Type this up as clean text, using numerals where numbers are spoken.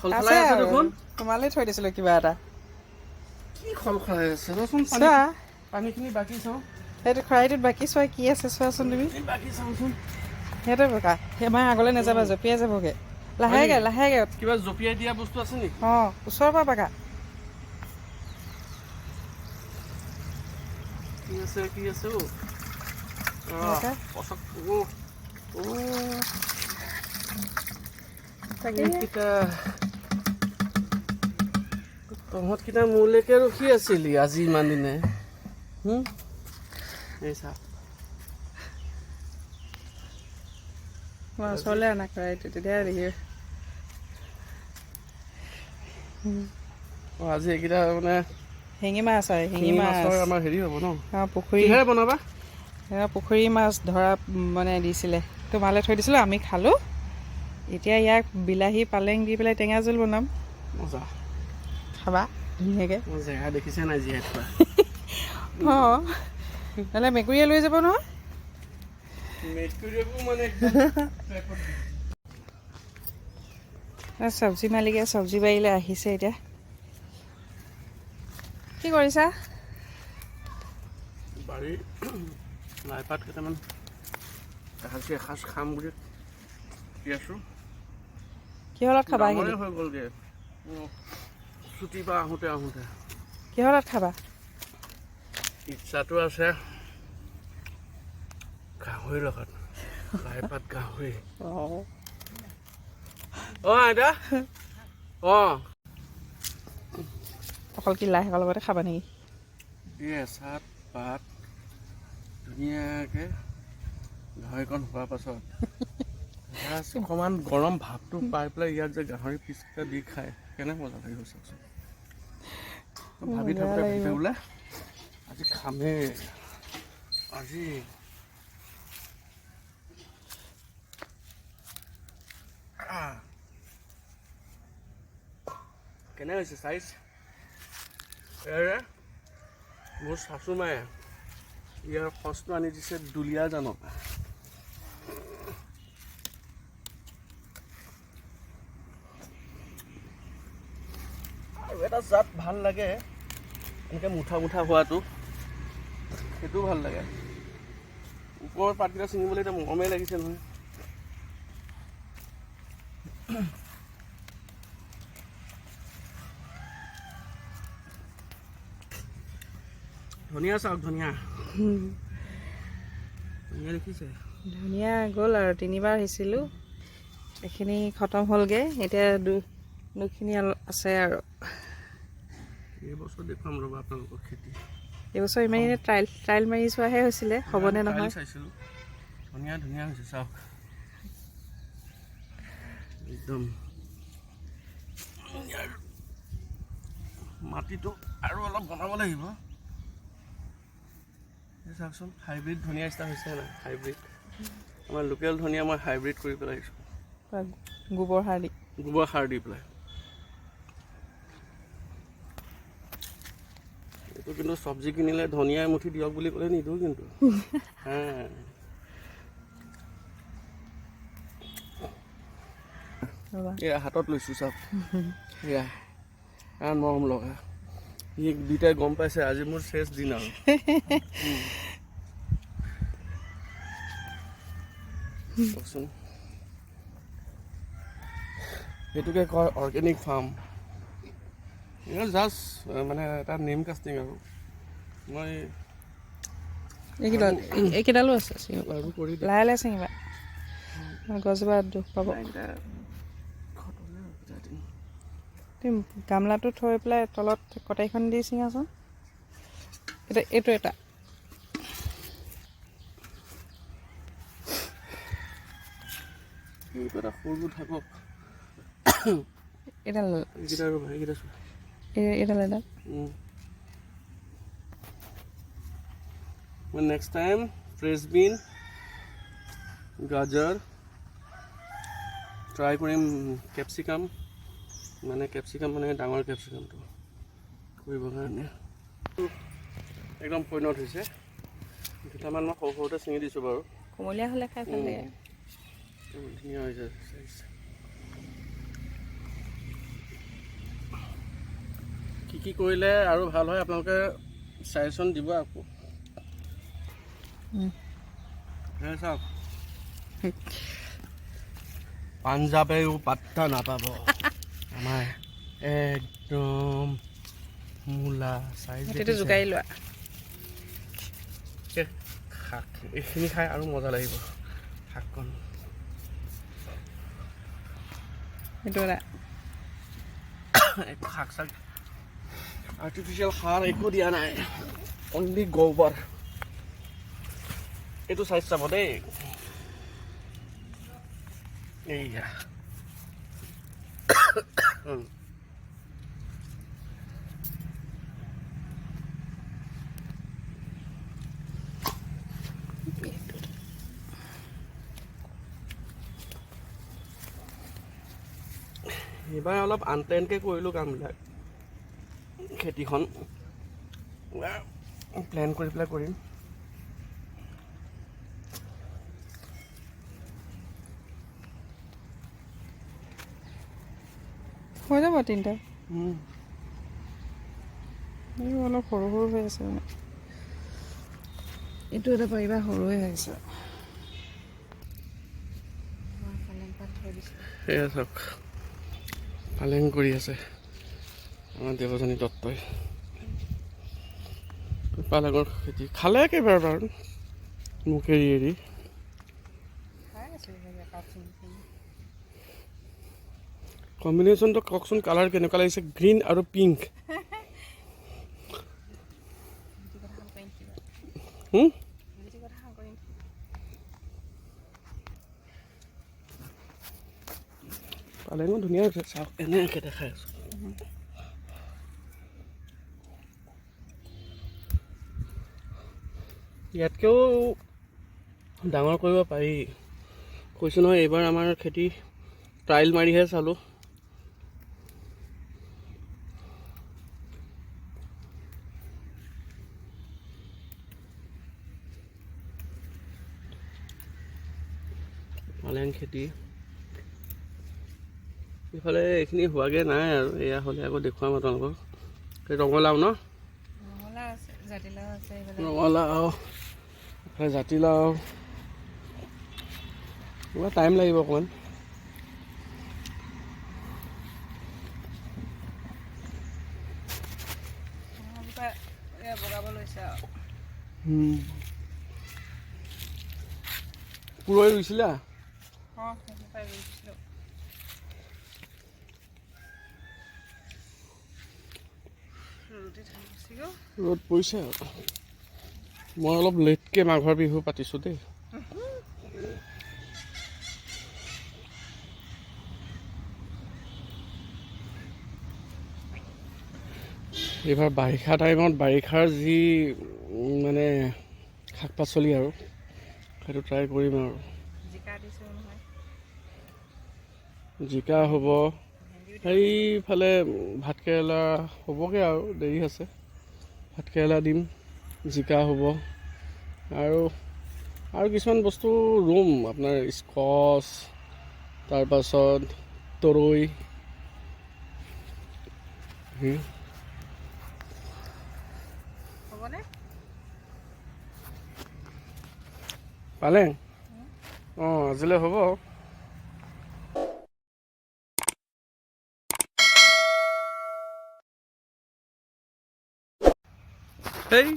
খলখলাই আছে দেখোন তোমালৈ থৈ দিছিলোঁ কিবা এটা কি খলখলাই আছে ৰচোন পানীখিনি বাকি চাওঁ সেইটো খৰাহিটোত বাকী চোৱা কি আছে চোৱাচোন তুমি বাকি চাওঁচোন সেইটো বকা সেইমাৰ আগলৈ নাযাবা জঁপিয়াই যাবগৈ লাহেকৈ লাহেকৈ কিবা জঁপিয়াই দিয়া বস্তু আছে নেকি অঁ ওচৰৰ পৰা বাকা কি আছে তহঁতকেইটা মোলৈকে ৰখি আছিলি আজি ইমান দিনে এই চা মই ওচৰলৈ অনা খৰাহিটো তেতিয়া দেখি আজি এইকেইটা মানে শিঙি মাছ হয় শিঙি মাছ আমাৰ হেৰি হ'ব ন পুখুৰীহে বনাবা পুখুৰী মাছ ধৰা মানে দিছিলে তোমালৈ থৈ দিছিলোঁ আমি খালোঁ এতিয়া ইয়াক বিলাহী পালেং দি পেলাই টেঙা জোল বনাম মজা খাবা ধুনীয়াকৈ জেগা দেখিছে নাই জীয়াই থোৱা অঁ নহ'লে মেকুৰীয়ে লৈ যাব নহয় চব্জি মালিকে চব্জি বাৰীলৈ আহিছে এতিয়া কি কৰিছা বাৰী লাইপাত কেইটামান এসাঁজ খাম বুলি আছোঁ কিহৰ লগত খাবা হৈ গ'লগৈ ছুটিৰ পৰা আহোঁতে কিহৰ লগত খাবা ইচ্ছাটো আছে গাহৰিৰ লগত লাইপাত গাহৰি আইতা অকল কি লাই শাকৰ লগতে খাবা নেকি এচাত পাত ধুনীয়াকৈ গাহৰিকণ হোৱাৰ পাছত অকণমান গৰম ভাৱটো পাই পেলাই ইয়াত যে গাহৰি পিচকেইটা দি খায় কেনে মজা লাগিব চাওকচোন ভাবি থাকোঁতে বোলে আজি খামেই আজি কেনে হৈছে চাইজ মোৰ শাশু মায়ে ইয়াৰ সঁচটো আনি দিছে দুলীয়া জানক আৰু এটা জাত ভাল লাগে এনেকৈ মুঠা হোৱাটো সেইটোও ভাল লাগে ওপৰৰ পাতকেইটা ছিঙিবলৈ এতিয়া মৰমেই লাগিছে নহয় ধনিয়া চাওক ধনিয়া দেখিছে ধুনীয়া গ'ল আৰু 3বাৰ সিঁচিলোঁ এইখিনি খতম হ'লগৈ এতিয়া দুখিনি আছে আৰু এইবছৰ দেখুৱাম ৰ'বা আপোনালোকৰ খেতি এইবছৰ ইমানখিনি ট্ৰাইল মাৰি চোৱাহে হৈছিলে হ'বনে নহয় চাইছিলোঁ ধুনীয়া হৈছে চাওক একদম মাটিটো আৰু অলপ বনাব লাগিব চাওকচোন হাইব্ৰিড ধনিয়া ষ্টাৰ্ট হৈছে নাই হাইব্ৰিড আমাৰ লোকেল ধনিয়া মই হাইব্ৰিড কৰি পেলাইছোঁ গোবৰ সাৰ দি পেলাই এইটো কিন্তু চব্জি কিনিলে ধনিয়া এমুঠি দিয়ক বুলি ক'লে নিদিওঁ কিন্তু এয়া হাতত লৈছোঁ চাওক এয়া মৰম লগা সি দুইটাই গম পাইছে আজি মোৰ শেষ দিন আৰু কওকচোন সেইটোকে কয় অৰ্গেনিক ফাৰ্ম জাষ্ট মানে এটা নেম কাষ্টিং আৰু মই এইকেইডালো আছে লাহে ছিঙিবা গছজোপা দুখ পাব তুমি গামলাটো থৈ পেলাই তলত কটাৰীখন দি ছিঙাচোন এইটো এটা সৰু থাকক এডাল নেক্সট টাইম ফ্ৰেছ বিন গাজৰ ট্ৰাই কৰিম কেপচিকাম মানে ডাঙৰ কেপচিকামটো কৰিবৰ কাৰণে একদম পইণ্ট হৈছে দুটামান মই সৰুতে ছিঙি দিছোঁ বাৰু কোমলীয়া হ'লে খাই ভাল লাগে ধুনীয়া হৈছে কি কৰিলে আৰু ভাল হয় আপোনালোকে ছাজেশ্যন দিব আকৌ। চাওক পাঞ্জাবেও পাত্তা নাপাব আমাৰ একদম মূলা চাইজ জোকাৰি লোৱা। শাক এইখিনি খাই আৰু মজা লাগিব শাককণ। সেইটো এটা শাক চাক আৰ্টিফিচিয়েল সাৰ একো দিয়া নাই, অনলি গোবৰ। এইটো চাইজ চাব দেই, এইয়া এইবাৰ অলপ আনপ্লেনকৈ কৰিলোঁ কামবিলাক, খেতিখন প্লেন কৰি পেলাই কৰিম। হৈ যাব 3টা। এইটো অলপ সৰু সৰু হৈ আছে মানে, এইটো এটা পাৰিবা সৰু হৈ আছে। সেয়া চাওক পালেং কৰি আছে আমাৰ দেৱযানী দত্তই। পালেঙৰ খেতি খালে একেবাৰে বাৰু মোক এৰি এৰি। কম্বিনেশ্যনটো কওকচোন, কালাৰ কেনেকুৱা লাগিছে, গ্ৰীণ আৰু পিংক। পালেঙো ধুনীয়া হৈছে, চাওক এনেকৈ দেখাই আছোঁ। ইয়াতকৈও ডাঙৰ কৰিব পাৰি, কৈছোঁ নহয়। এইবাৰ আমাৰ খেতি ট্ৰাইল মাৰিহে চালোঁ। পালেং খেতি ইফালে এইখিনি হোৱাগৈ নাই আৰু, এয়া হ'লে আকৌ দেখুৱাম আপোনালোকক। ৰঙালাও ন, ৰঙালাও এইফালে জাতিলাও, কিবা টাইম লাগিব অকণমান। পুৰৈ ৰুইছিলা? ৰ'দ পৰিছে আৰু। মই অলপ লেটকৈ মাঘৰ বিহু পাতিছোঁ দেই। এইবাৰ বাৰিষা টাইমত বাৰিষাৰ যি মানে শাক পাচলি আৰু সেইটো ট্ৰাই কৰিম আৰু। জিকা হ'ব, সেইফালে ভাতকেৰেলা হ'বগৈ আৰু দেৰি আছে। ভাতকেৰেলা দিম, জিকা হ'ব, আৰু কিছুমান বস্তু ৰুম, আপোনাৰ স্কচ, তাৰপাছত তৰৈ। পালেং আজিলৈ হ'ব। এই